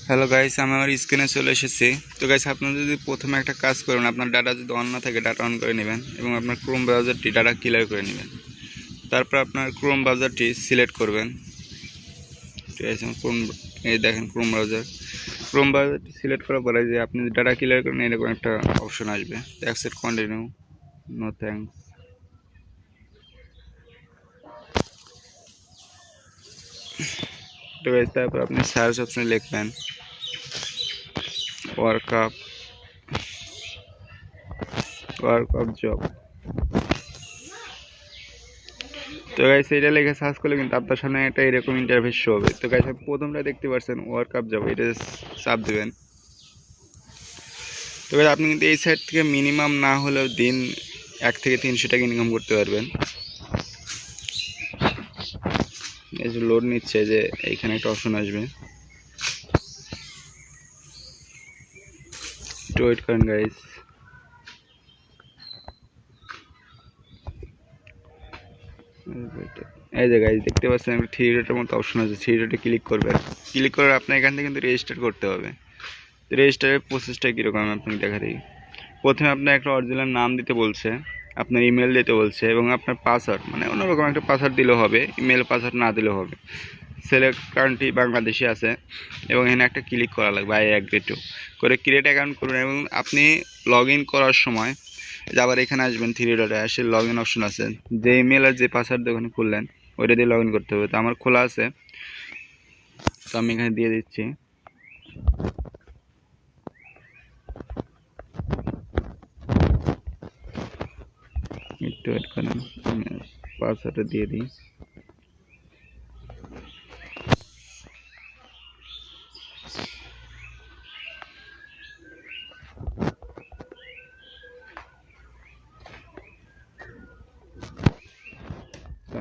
Hello guys, আমি আমার স্ক্রিনে চলে এসেছি। তো গাইস, আপনারা যদি প্রথমে একটা কাজ করেন, আপনার ডাটা যদি অন না থাকে ডাটা অন করে নেবেন এবং আপনার ক্রোম ব্রাউজারটি ডাটা ক্লিয়ার করে নেবেন। তারপর আপনার ক্রোম ব্রাউজারটি সিলেক্ট করবেন। ঠিক আছে, এই দেখেন ক্রোম ব্রাউজারটি সিলেক্ট করার পরে যে আপনি ডাটা ক্লিয়ার করেন এরকম একটা অপশন আসবে, অ্যাকসেপ্ট কন্টিনিউ, নো থ্যাঙ্কস। তো গাইস, তারপর আপনি সার্চ অপশনে লিখবেন ওয়ার্কআপ জব। তো গাইস, এটা লিখে সার্চ করলে কিন্তু আপনার সামনে একটা এরকম ইন্টারফেস শো হবে। তো গাইস, প্রথমটা দেখতে পাচ্ছেন ওয়ার্কআপ জব, এটা চাপ দেবেন। তো গাইস, আপনি কিন্তু এই সাইট থেকে মিনিমাম না হলেও দিন 1 থেকে 300 টাকা ইনকাম করতে পারবেন। এই যে লোড নিচ্ছে, যে এইখানে একটা অপশন আসবে, একটু ওয়েট করেন গাইস। এই যে গাইস, দেখতে পাচ্ছেন একটা 3 ডটের মতো অপশন আছে, 3 ডটে ক্লিক করবেন। ক্লিক করে আপনার এখান থেকে কিন্তু রেজিস্টার করতে হবে। রেজিস্টারের প্রসেসটা কীরকম আপনাকে দেখা দিই। প্রথমে আপনার একটা অরিজিনাল নাম দিতে বলছে, আপনার ইমেল দিতে বলছে এবং আপনার পাসওয়ার্ড, মানে অন্যরকম একটা পাসওয়ার্ড দিলেও হবে, ইমেল পাসওয়ার্ড না দিলেও হবে। সিলেক্ট কান্ট্রি বাংলাদেশি আছে এবং এখানে একটা ক্লিক করা লাগবে, আই অ্যাগ্রি টু করে ক্রিয়েট অ্যাকাউন্ট করুন। এবং আপনি লগ ইন করার সময় আবার এখানে আসবেন, 3 ডটে আসে লগ ইন অপশন আছে, যে ইমেল আর যে পাসওয়ার্ড ওখানে খুললেন ওইটা দিয়ে লগ ইন করতে হবে। তো আমার খোলা আছে, তো আমি এখানে দিয়ে দিচ্ছি। একটু ওয়েট করেন, পাসওয়ার্ডটা দিয়ে দিই।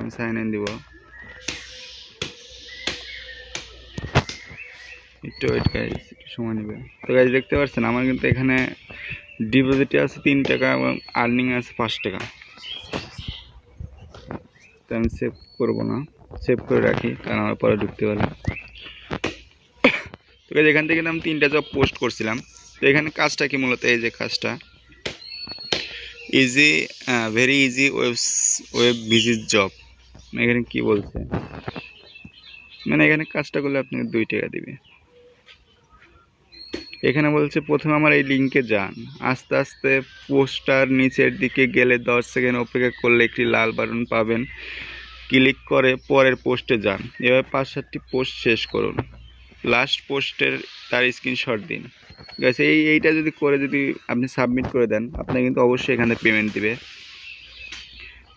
আমি সাইন ইন দিব, একটু ওয়েট গাইস, একটু সময় নেবে। তো গাইস, দেখতে পাচ্ছেন আমার কিন্তু এখানে ডিপোজিটে আছে 3 টাকা এবং আর্নিং আছে 5 টাকা। তো আমি সেভ করবো না, সেভ করে রাখি, কারণ আমার পরে ঢুকতে পারে। তো গাইস, এখান থেকে আমি 3টা জব পোস্ট করছিলাম। তো এখানে কাজটা কি মূলত, এই যে কাজটা easy, very easy web visit job. এখানে কি বলছে, মানে এখানে কাজটা করলে আপনাকে 2 টাকা দিবে। এখানে বলছে প্রথমে আমার এই লিঙ্কে যান, আস্তে আস্তে পোস্টার নিচের দিকে গেলে 10 সেকেন্ড অপেক্ষা করলে একটি লাল বাটন পাবেন, ক্লিক করে পরের পোস্টে যান। এভাবে 5-7টি পোস্ট শেষ করুন, লাস্ট পোস্টের তার স্ক্রিনশট দিন। গাইস, এইটা যদি করে যদি আপনি সাবমিট করে দেন, আপনাকে কিন্তু অবশ্যই এখানে পেমেন্ট দিবে।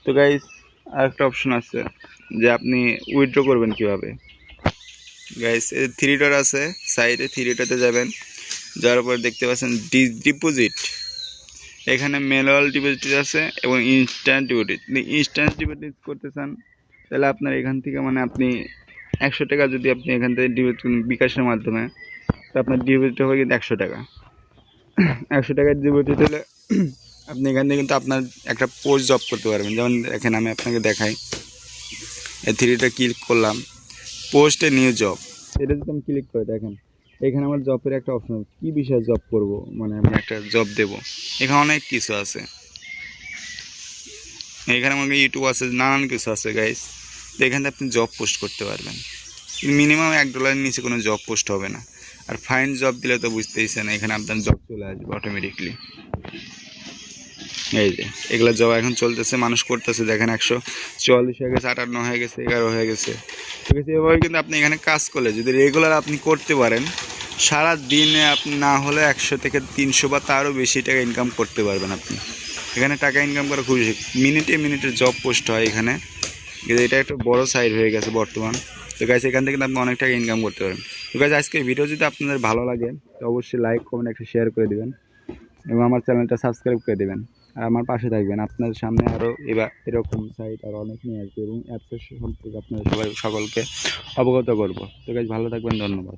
তো গাইস, আরেকটা অপশন আছে যে আপনি উইথড্র করবেন কিভাবে। গাইস, এই 3 ডট আছে সাইডে, 3 ডটে যাবেন, যাওয়ার পর দেখতে পাচ্ছেন ডিপোজিট, এখানে ম্যানুয়াল ডিপোজিট আছে এবং ইনস্ট্যান্ট ডিপোজিট। ইনস্ট্যান্ট ডিপোজিট করতে চান তাহলে আপনার এখান থেকে, মানে আপনি 100 টাকা যদি আপনি এখান থেকে ডিপোজিট করেন বিকাশের মাধ্যমে, তো আপনার ডিপোজিট হবে কিন্তু 100 টাকা। 100 টাকার ডিপোজিট হলে আপনি এখান থেকে কিন্তু আপনার একটা পোস্ট জব করতে পারবেন। যেমন এখানে আমি আপনাকে দেখাই, এই 3টা ক্লিক করলাম, পোস্টে নিউ জব, এটা যদি আমি ক্লিক করে দেখেন এখানে আমার জবের একটা অপশন, কি বিষয়ে জব করব, মানে আমি একটা জব দেব। এখানে অনেক কিছু আছে, এখানে আমাকে ইউটিউব আছে, নানান কিছু আছে গাইস। তো এখানে আপনি জব পোস্ট করতে পারবেন, মিনিমাম $1 নিচে কোনো জব পোস্ট হবে না। আর ফাইন জব দিলে তো বুঝতেইছেন, এখানে আপনার জব চলে আসবে অটোমেটিকলি। এই যে এগুলো জব এখন চলতেছে, মানুষ করতেছে, দেখেন 144 হয়ে গেছে, 58 হয়ে গেছে, 11 হয়ে গেছে। ঠিক আছে, এভাবে কিন্তু আপনি এখানে কাজ করলে যদি রেগুলার আপনি করতে পারেন, সারা দিনে আপনি না হলে 100 থেকে 300 বা তারও বেশি টাকা ইনকাম করতে পারবেন। আপনি এখানে টাকা ইনকাম করা খুবই, মিনিটে মিনিটে জব পোস্ট হয় এখানে, কিন্তু এটা একটা বড় সাইড হয়ে গেছে বর্তমান। তো গাইস, এখান থেকে আপনি অনেক টাকা ইনকাম করতে পারেন। তো গাইস, আজকের ভিডিও যদি আপনাদের ভালো লাগে তো অবশ্যই লাইক কমেন্ট একটা শেয়ার করে দেবেন এবং আমার চ্যানেলটা সাবস্ক্রাইব করে দেবেন আর আমার পাশে থাকবেন। আপনার সামনে আরও এরকম সাইট আর অনেক নিয়ে আসবে এবং অ্যাপসের সম্পর্কে আপনাদের সকলকে অবগত করব। তো গাইস, ভালো থাকবেন, ধন্যবাদ।